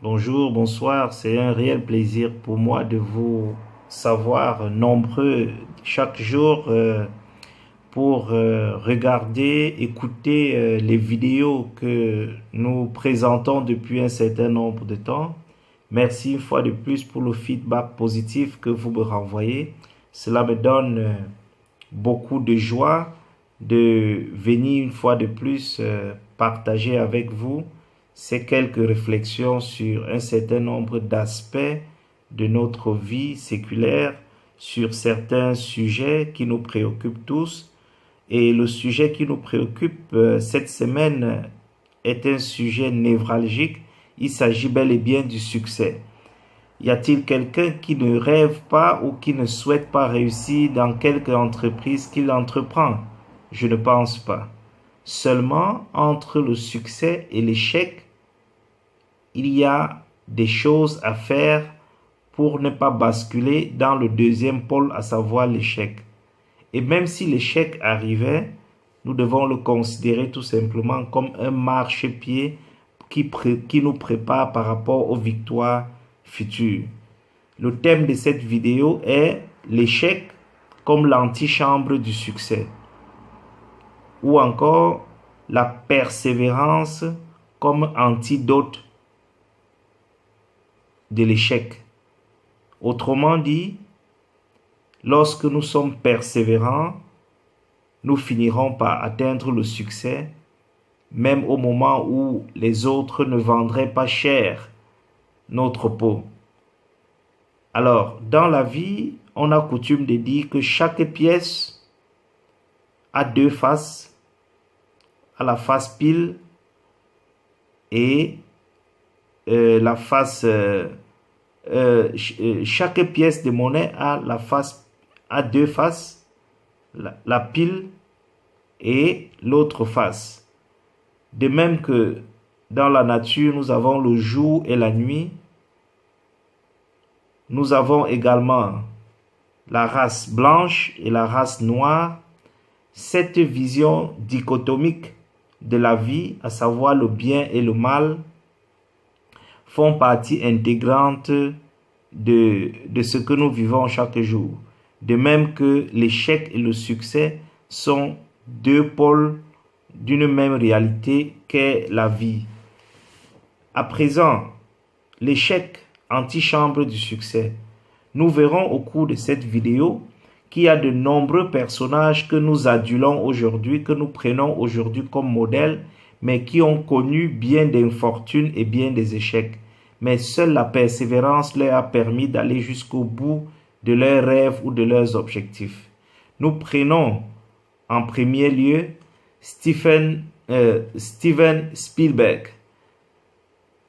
Bonjour, bonsoir, c'est un réel plaisir pour moi de vous savoir nombreux chaque jour pour regarder, écouter les vidéos que nous présentons depuis un certain nombre de temps. Merci une fois de plus pour le feedback positif que vous me renvoyez. Cela me donne beaucoup de joie de venir une fois de plus partager avec vous ces quelques réflexions sur un certain nombre d'aspects de notre vie séculaire, sur certains sujets qui nous préoccupent tous. Et le sujet qui nous préoccupe cette semaine est un sujet névralgique. Il s'agit bel et bien du succès. Y a-t-il quelqu'un qui ne rêve pas ou qui ne souhaite pas réussir dans quelque entreprise qu'il entreprend? Je ne pense pas. Seulement, entre le succès et l'échec, il y a des choses à faire pour ne pas basculer dans le deuxième pôle, à savoir l'échec. Et même si l'échec arrivait, nous devons le considérer tout simplement comme un marchepied qui nous prépare par rapport aux victoires futures. Le thème de cette vidéo est l'échec comme l'antichambre du succès, ou encore la persévérance comme antidote de l'échec. Autrement dit, lorsque nous sommes persévérants, nous finirons par atteindre le succès, même au moment où les autres ne vendraient pas cher notre peau. Alors, dans la vie, on a coutume de dire que chaque pièce a deux faces, à la face pile et la face chaque pièce de monnaie a deux faces, la pile et l'autre face. De même que dans la nature, nous avons le jour et la nuit. Nous avons également la race blanche et la race noire. Cette vision dichotomique de la vie, à savoir le bien et le mal, font partie intégrante de ce que nous vivons chaque jour. De même que l'échec et le succès sont deux pôles d'une même réalité qu'est la vie. À présent, l'échec, antichambre du succès. Nous verrons au cours de cette vidéo qu'il y a de nombreux personnages que nous adulons aujourd'hui, que nous prenons aujourd'hui comme modèle, mais qui ont connu bien d'infortunes et bien des échecs. Mais seule la persévérance leur a permis d'aller jusqu'au bout de leurs rêves ou de leurs objectifs. Nous prenons en premier lieu Steven Spielberg,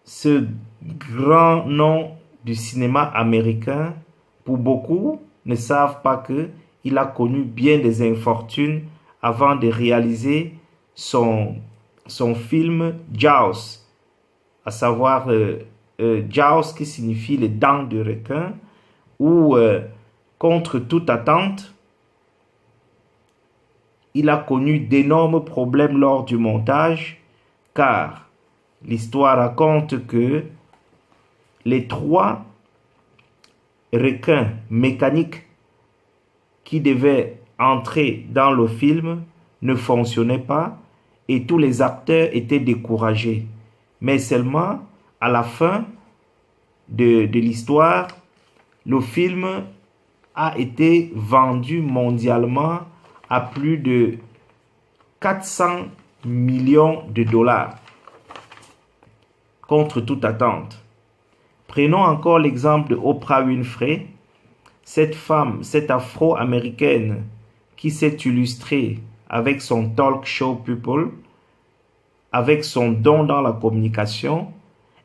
ce grand nom du cinéma américain. Pour beaucoup, ne savent pas qu'il a connu bien des infortunes avant de réaliser son film Jaws, à savoir Jaws qui signifie les dents de requin, où contre toute attente, il a connu d'énormes problèmes lors du montage, car l'histoire raconte que les trois requins mécaniques qui devaient entrer dans le film ne fonctionnaient pas et tous les acteurs étaient découragés. Mais seulement à la fin de l'histoire, le film a été vendu mondialement à plus de 400 millions de dollars contre toute attente. Prenons encore l'exemple de Oprah Winfrey, cette femme, cette afro-américaine qui s'est illustrée avec son talk show People, avec son don dans la communication.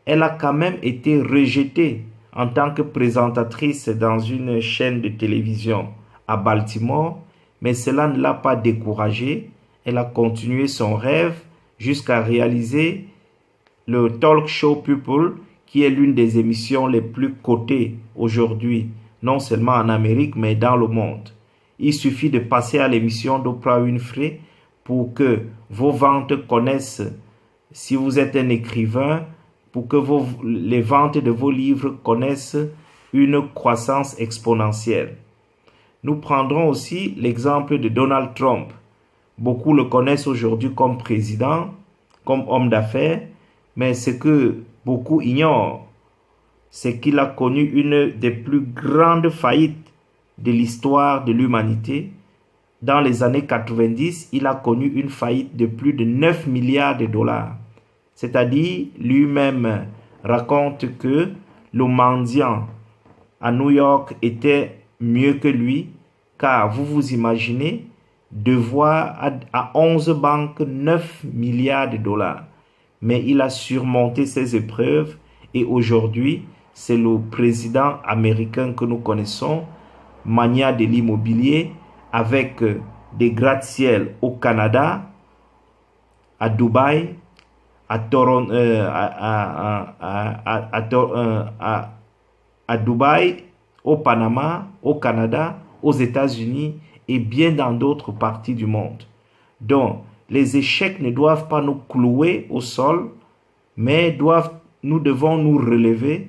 Elle a quand même été rejetée en tant que présentatrice dans une chaîne de télévision à Baltimore, mais cela ne l'a pas découragée. Elle a continué son rêve jusqu'à réaliser le talk show People, qui est l'une des émissions les plus cotées aujourd'hui, non seulement en Amérique, mais dans le monde. Il suffit de passer à l'émission d'Oprah Winfrey pour que vos ventes connaissent si vous êtes un écrivain, pour que les ventes de vos livres connaissent une croissance exponentielle. Nous prendrons aussi l'exemple de Donald Trump. Beaucoup le connaissent aujourd'hui comme président, comme homme d'affaires, mais ce que beaucoup ignorent, c'est qu'il a connu une des plus grandes faillites de l'histoire de l'humanité. Dans les années 90, il a connu une faillite de plus de 9 milliards de dollars. C'est-à-dire, lui-même raconte que le mendiant à New York était mieux que lui, car vous imaginez devoir à 11 banques 9 milliards de dollars. Mais il a surmonté ces épreuves et aujourd'hui, c'est le président américain que nous connaissons, mania de l'immobilier, avec des gratte-ciel au Canada, à Dubaï, à Toronto, à Dubaï, au Panama, au Canada, aux États-Unis et bien dans d'autres parties du monde. Donc, les échecs ne doivent pas nous clouer au sol, mais nous devons nous relever,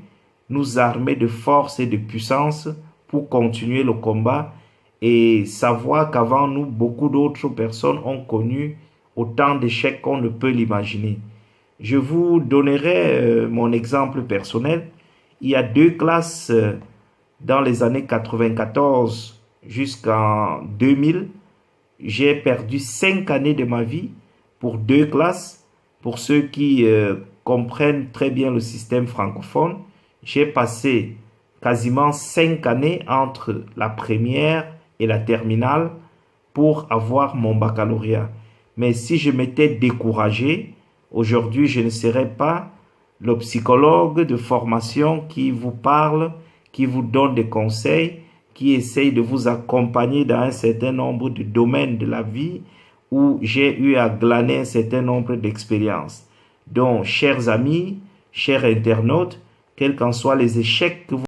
nous armer de force et de puissance pour continuer le combat et savoir qu'avant nous, beaucoup d'autres personnes ont connu autant d'échecs qu'on ne peut l'imaginer. Je vous donnerai mon exemple personnel. Il y a 2 classes dans les années 94 jusqu'en 2000. J'ai perdu 5 années de ma vie pour 2 classes. Pour ceux qui comprennent très bien le système francophone, j'ai passé quasiment 5 années entre la première et la terminale pour avoir mon baccalauréat. Mais si je m'étais découragé, aujourd'hui je ne serais pas le psychologue de formation qui vous parle, qui vous donne des conseils, qui essaye de vous accompagner dans un certain nombre de domaines de la vie où j'ai eu à glaner un certain nombre d'expériences. Donc, chers amis, chers internautes, quels qu'en soient les échecs que vous